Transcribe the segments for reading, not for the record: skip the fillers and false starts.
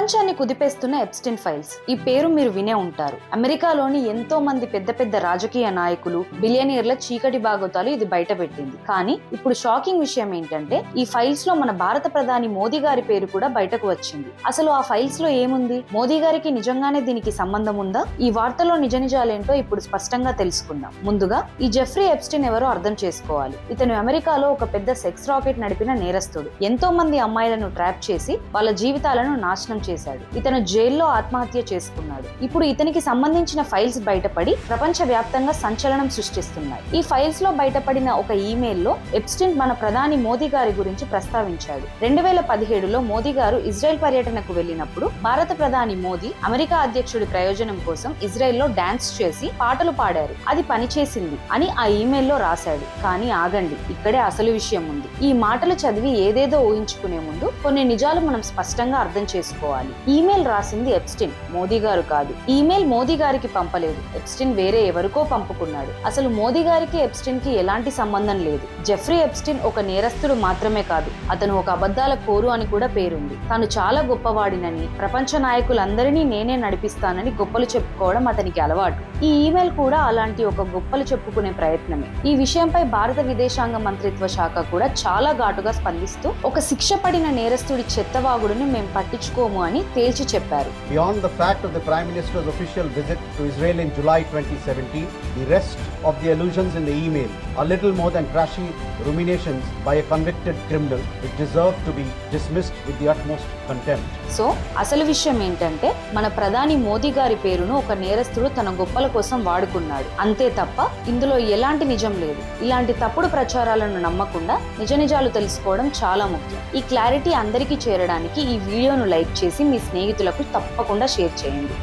ప్రపంచాన్ని కుదిపేస్తున్న Epstein files. ఈ పేరు మీరు వినే ఉంటారు. అమెరికాలోని ఎంతో మంది పెద్ద పెద్ద రాజకీయ నాయకులు, బిలియనీర్ల చీకటి భాగోతాలు ఇది బయటపెట్టింది. కానీ ఇప్పుడు షాకింగ్ విషయం ఏంటంటే ఈ ఫైల్స్ లో మన భారత ప్రధాని మోదీ గారి పేరు కూడా బయటకు వచ్చింది. అసలు ఆ ఫైల్స్ లో ఏముంది? మోదీ గారికి నిజంగానే దీనికి సంబంధం ఉందా? ఈ వార్తలో నిజ నిజాలేంటో ఇప్పుడు స్పష్టంగా తెలుసుకుందాం. ముందుగా ఈ జెఫ్రీ ఎప్స్టీన్ ఎవరో అర్థం చేసుకోవాలి. ఇతను అమెరికాలో ఒక పెద్ద సెక్స్ రాకెట్ నడిపిన నేరస్తుడు. ఎంతో మంది అమ్మాయిలను ట్రాప్ చేసి వాళ్ళ జీవితాలను నాశనం చేశాడు. ఇతను జైల్లో ఆత్మహత్య చేసుకున్నాడు. ఇప్పుడు ఇతనికి సంబంధించిన ఫైల్స్ బయటపడి ప్రపంచ వ్యాప్తంగా సంచలనం సృష్టిస్తున్నాయి. ఈ ఫైల్స్ లో బయటపడిన ఒక ఈమెయిల్ లో ఎప్స్టీన్ మన ప్రధాని మోదీ గారి గురించి ప్రస్తావించాడు. 2017లో మోదీ గారు ఇజ్రాయెల్ పర్యటనకు వెళ్ళినప్పుడు భారత ప్రధాని మోదీ అమెరికా అధ్యక్షుడి ప్రయోజనం కోసం ఇజ్రాయెల్ లో డాన్స్ చేసి పాటలు పాడారు. అది పనిచేసింది అని ఆ ఈమెయిల్ లో రాశాడు. కానీ ఆగండి, ఇక్కడే అసలు విషయం ఉంది. ఈ మాటలు చదివి ఏదేదో ఊహించుకునే ముందు కొన్ని నిజాలు మనం స్పష్టంగా అర్థం చేసుకోవాలి. ఈమెయిల్ రాసింది ఎప్స్టీన్, మోదీ గారు కాదు. ఈమెయిల్ మోదీ గారికి పంపలేదు. ఎప్స్టీన్ వేరే ఎవరికో పంపుకున్నాడు. అసలు మోదీ గారికి ఎప్స్టీన్ కి ఎలాంటి సంబంధం లేదు. జెఫ్రీ ఎప్స్టీన్ ఒక నేరస్తుడు మాత్రమే కాదు, అతను ఒక అబద్ధాల కోరు అని కూడా పేరుంది. తాను చాలా గొప్పవాడినని, ప్రపంచ నాయకులందరినీ నేనే నడిపిస్తానని గొప్పలు చెప్పుకోవడం అతనికి అలవాటు. ఈ ఈమెయిల్ కూడా అలాంటి ఒక గొప్పలు చెప్పుకునే ప్రయత్నమే. ఈ విషయంపై భారత విదేశాంగ మంత్రిత్వ శాఖ కూడా చాలా ఘాటుగా స్పందిస్తూ ఒక శిక్ష పడిన నేరస్తుడి చెత్తవాగుడుని మేం పట్టించుకోము అని తేల్చి చెప్పారు. Beyond the fact of the Prime Minister's official visit to Israel in July 2017, the rest of the allusions in the email are little more than trashy ruminations by a convicted criminal which deserve to be dismissed with the utmost contempt. So అసలు విషయం ఏంటంటే మన ప్రధాని మోదీ గారి పేరును ఒక నేరస్తుడు తన గొప్పల కోసం వాడుకున్నాడు. అంతే తప్ప ఇందులో ఎలాంటి నిజం లేదు. ఇలాంటి తప్పుడు ప్రచారాలను నమ్మకుండా నిజ నిజాలు తెలుసుకోవడం చాలా ముఖ్యం. ఈ క్లారిటీ అందరికీ చేరడానికి ఈ వీడియోను లైక్ చేసి మీ స్నేహితులకు తప్పకుండా షేర్ చేయండి.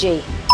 జై హింద్.